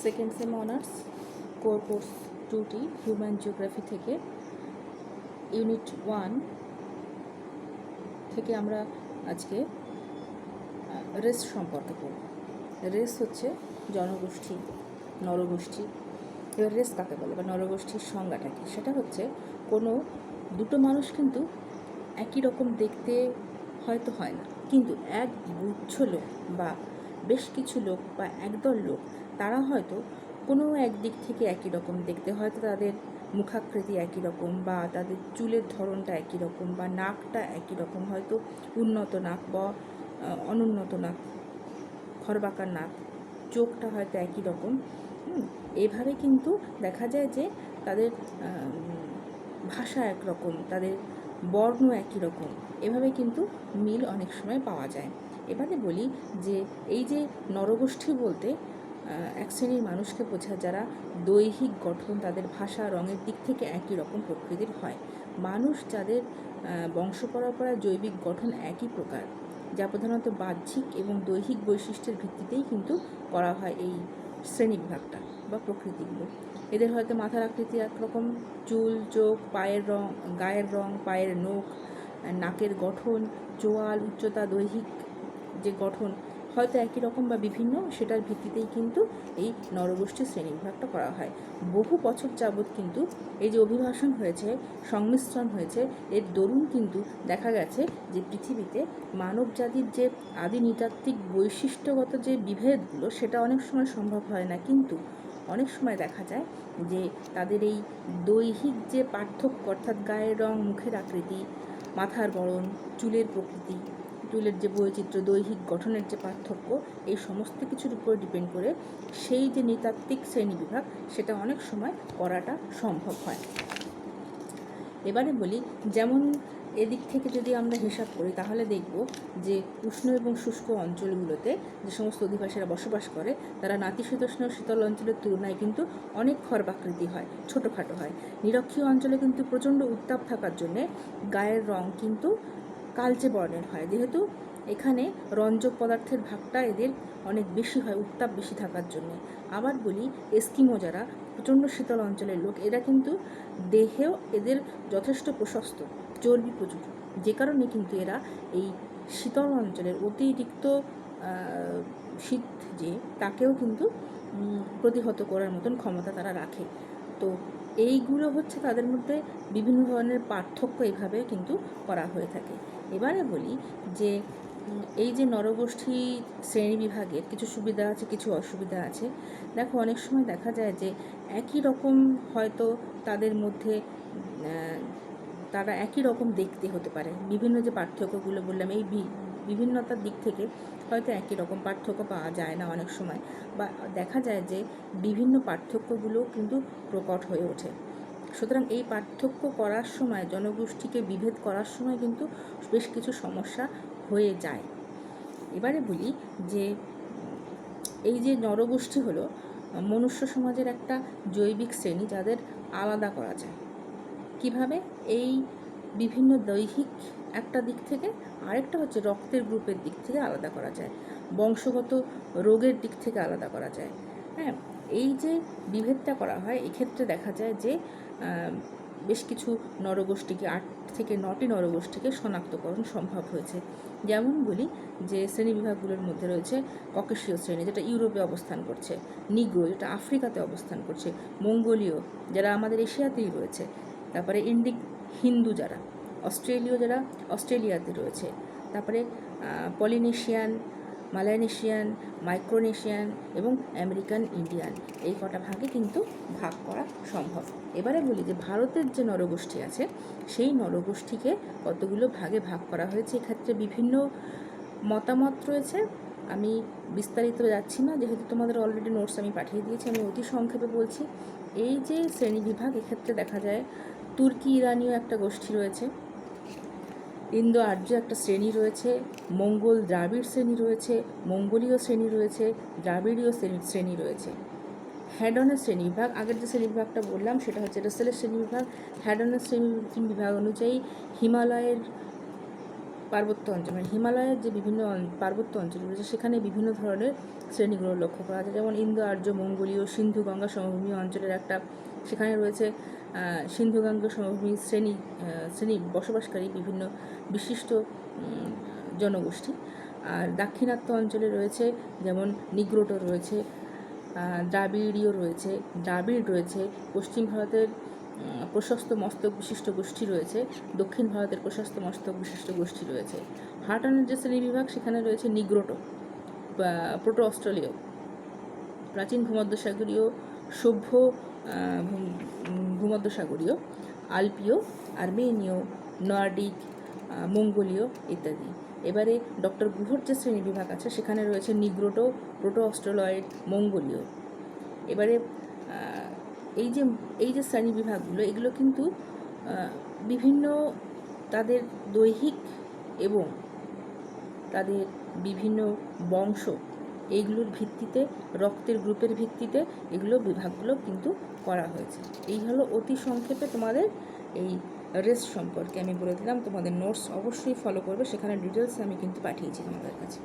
Second same honours core course 2টি human geography থেকে unit 1 থেকে আমরা আজকে রেস সম্পর্কে পড়ব। রেস হচ্ছে জনগোষ্ঠী, নরগোষ্ঠী। এবার রেস কাকে বলে বা নরগোষ্ঠীর সংজ্ঞাটা কী? সেটা হচ্ছে কোনো দুটো মানুষ কিন্তু একই রকম দেখতে হয়তো হয় না, কিন্তু এক গুচ্ছ লোক বা বেশ কিছু লোক বা একদল লোক তারা হয়তো কোনো একদিক থেকে একই রকম দেখতে, হয়তো তাদের মুখাকৃতি একই রকম বা তাদের চুলের ধরনটা একই রকম বা নাকটা একই রকম, হয়তো উন্নত নাক বা অনুন্নত নাক, খরবাঁকা নাক, চোখটা হয়তো একই রকম। এভাবে কিন্তু দেখা যায় যে তাদের ভাষা একরকম, তাদের বর্ণ একই রকম, এভাবে কিন্তু মিল অনেক সময় পাওয়া যায়। এবারে বলি যে এই যে নরগোষ্ঠী বলতে এক শ্রেণীর মানুষকে বোঝায় যারা দৈহিক গঠন, তাদের ভাষা, রঙের দিক থেকে একই রকম প্রকৃতির হয়। মানুষ যাদের বংশ পরম্পরায় জৈবিক গঠন একই প্রকার, যা প্রধানত বাহ্যিক এবং দৈহিক বৈশিষ্ট্যের ভিত্তিতেই কিন্তু করা হয় এই শ্রেণীবিভাগটা বা প্রকৃতিগুলো। এদের হয়তো মাথার আকৃতি একরকম, চুল, চোখ, পায়ের রং, গায়ের রং, পায়ের নখ, নাকের গঠন, চোয়াল, উচ্চতা, দৈহিক যে গঠন হয়তো একই রকম বা বিভিন্ন, সেটার ভিত্তিতেই কিন্তু এই নরগোষ্ঠীর শ্রেণীবিভাগটা করা হয়। বহু বছর যাবৎ কিন্তু এই যে অভিবাসন হয়েছে, সংমিশ্রণ হয়েছে, এর দরুন কিন্তু দেখা গেছে যে পৃথিবীতে মানব জাতির যে আদি নৃতাত্ত্বিক বৈশিষ্ট্যগত যে বিভেদগুলো সেটা অনেক সময় সম্ভব হয় না, কিন্তু অনেক সময় দেখা যায় যে তাদের এই দৈহিক যে পার্থক্য, অর্থাৎ গায়ের রং, মুখের আকৃতি, মাথার বরণ, চুলের প্রকৃতি, চুলের যে বৈচিত্র্য, দৈহিক গঠনের যে পার্থক্য, এই সমস্ত কিছুর উপর ডিপেন্ড করে সেই যে নৃতাত্ত্বিক শ্রেণীবিভাগ সেটা অনেক সময় করাটা সম্ভব হয়। এবারে বলি, যেমন এদিক থেকে যদি আমরা হিসাব করি তাহলে দেখব যে উষ্ণ এবং শুষ্ক অঞ্চলগুলোতে যে সমস্ত অধিবাসীরা বসবাস করে তারা নাতিশীতোষ্ণ শীতল অঞ্চলের তুলনায় কিন্তু অনেক খর্বাকৃতি হয়, ছোটোখাটো হয়। নিরক্ষীয় অঞ্চলে কিন্তু প্রচণ্ড উত্তাপ থাকার জন্যে গায়ের রং কিন্তু কালচে বর্ণের হয়, যেহেতু এখানে রঞ্জক পদার্থের ভাগটা এদের অনেক বেশি হয় উত্তাপ বেশি থাকার জন্যে। আবার বলি, এস্কিমো যারা প্রচণ্ড শীতল অঞ্চলের লোক, এরা কিন্তু দেহেও এদের যথেষ্ট প্রশস্ত, চর্বি প্রচুর, যে কারণে কিন্তু এরা এই শীতল অঞ্চলের অতিরিক্ত শীত যে তাকেও কিন্তু প্রতিহত করার মতন ক্ষমতা তারা রাখে। তো এইগুলো হচ্ছে তাদের মধ্যে বিভিন্ন ধরনের পার্থক্য এইভাবে কিন্তু করা হয়ে থাকে। এবারে বলি যে এই যে নরগোষ্ঠী শ্রেণীবিভাগের কিছু সুবিধা আছে, কিছু অসুবিধা আছে। দেখো, অনেক সময় দেখা যায় যে একই রকম হয়তো তাদের মধ্যে তারা একই রকম দেখতে হতে পারে, বিভিন্ন যে পার্থক্যগুলো বললাম এই বিভিন্নতার দিক থেকে হয়তো একই রকম পার্থক্য পাওয়া যায় না অনেক সময়, বা দেখা যায় যে বিভিন্ন পার্থক্যগুলো কিন্তু প্রকট হয়ে ওঠে। সুতরাং এই পার্থক্য করার সময়, জনগোষ্ঠীকে বিভেদ করার সময় কিন্তু বেশ কিছু সমস্যা হয়ে যায়। এবারে বলি যে এই যে নরগোষ্ঠী হলো মনুষ্য সমাজের একটা জৈবিক শ্রেণী, যাদের আলাদা করা যায় কিভাবে? এই বিভিন্ন দৈহিক একটা দিক থেকে, আরেকটা হচ্ছে রক্তের গ্রুপের দিক থেকে আলাদা করা যায়, বংশগত রোগের দিক থেকে আলাদা করা যায়। হ্যাঁ, এই যে বিভেদটা করা হয়, এক্ষেত্রে দেখা যায় যে বেশ কিছু নরগোষ্ঠীকে, 8 থেকে 9টি নরগোষ্ঠীকে শনাক্তকরণ সম্ভব হয়েছে। যেমন বলি যে শ্রেণীবিভাগগুলোর মধ্যে রয়েছে ককেশীয় শ্রেণী, যেটা ইউরোপে অবস্থান করছে, নিগ্রো যেটা আফ্রিকাতে অবস্থান করছে, মঙ্গোলীয় যারা আমাদের এশিয়াতেই রয়েছে, তারপরে ইন্ডিক হিন্দু যারা, অস্ট্রেলীয় যারা অস্ট্রেলিয়াতে রয়েছে, তারপরে পলিনেশিয়ান, মালয়েশিয়ান, মাইক্রোনেশিয়ান এবং আমেরিকান ইন্ডিয়ান, এই কটা ভাগে কিন্তু ভাগ করা সম্ভব। এবারে বলি যে ভারতের যে নরগোষ্ঠী আছে সেই নরগোষ্ঠীকে কতগুলো ভাগে ভাগ করা হয়েছে, এক্ষেত্রে বিভিন্ন মতামত রয়েছে। আমি বিস্তারিত যাচ্ছি না, যেহেতু তোমাদের অলরেডি নোটস আমি পাঠিয়ে দিয়েছি, আমি অতি সংক্ষেপে বলছি। এই যে শ্রেণীবিভাগ, এক্ষেত্রে দেখা যায় তুর্কি ইরানীয় একটা গোষ্ঠী রয়েছে, ইন্দো আর্য একটা শ্রেণী রয়েছে, মঙ্গল দ্রাবিড় শ্রেণী রয়েছে, মঙ্গোলীয় শ্রেণী রয়েছে, দ্রাবিড়ীয় শ্রেণী রয়েছে। হ্যাডনের শ্রেণীবিভাগ, আগের যে শ্রেণীবিভাগটা বললাম সেটা হচ্ছে রাসেলের শ্রেণীবিভাগ। হ্যাডনের শ্রেণীবিভাগ অনুযায়ী হিমালয়ের পার্বত্য অঞ্চল, মানে হিমালয়ের যে বিভিন্ন পার্বত্য অঞ্চল রয়েছে সেখানে বিভিন্ন ধরনের শ্রেণীগুলো লক্ষ্য করা যায়। যেমন ইন্দো আর্য মঙ্গোলীয় সিন্ধু গঙ্গা সমভূমি অঞ্চলের একটা, সেখানে রয়েছে সিন্ধু গঙ্গা সমভূমি শ্রেণী বসবাসকারী বিভিন্ন বিশিষ্ট জনগোষ্ঠী। আর দাক্ষিণাত্য অঞ্চলে রয়েছে যেমন নিগ্রোটো রয়েছে, দ্রাবিড়ীয় রয়েছে, দ্রাবিড় রয়েছে, পশ্চিম ভারতের প্রশস্ত মস্তক বিশিষ্ট গোষ্ঠী রয়েছে, দক্ষিণ ভারতের প্রশস্ত মস্তক বিশিষ্ট গোষ্ঠী রয়েছে। হার্টানের যে শ্রেণীবিভাগ সেখানে রয়েছে নিগ্রোটো, প্রোটো অস্ট্রেলীয়, প্রাচীন ভূমধ্যসাগরীয়, সভ্য ভূমধ্যসাগরীয়, আলপীয়, আর্মেনীয়, নর্ডিক, মঙ্গোলীয় ইত্যাদি। এবারে ডক্টর গুহর যে শ্রেণীবিভাগ আছে সেখানে রয়েছে নিগ্রোটো, প্রোটো অস্ট্রেলয়েড, মঙ্গোলীয়। এবারে এই যে শ্রেণীবিভাগগুলো, এগুলো কিন্তু বিভিন্ন তাদের দৈহিক এবং তাদের বিভিন্ন বংশ এইগুলোর ভিত্তিতে, রক্তের গ্রুপের ভিত্তিতে এগুলো বিভাগগুলো কিন্তু করা হয়েছে। এই হলো অতি সংক্ষেপে তোমাদের এই রেস সম্পর্কে আমি বলে দিলাম। তোমাদের নোটস অবশ্যই ফলো করবে, সেখানে ডিটেলস আমি কিন্তু পাঠিয়েছি তোমাদের কাছে।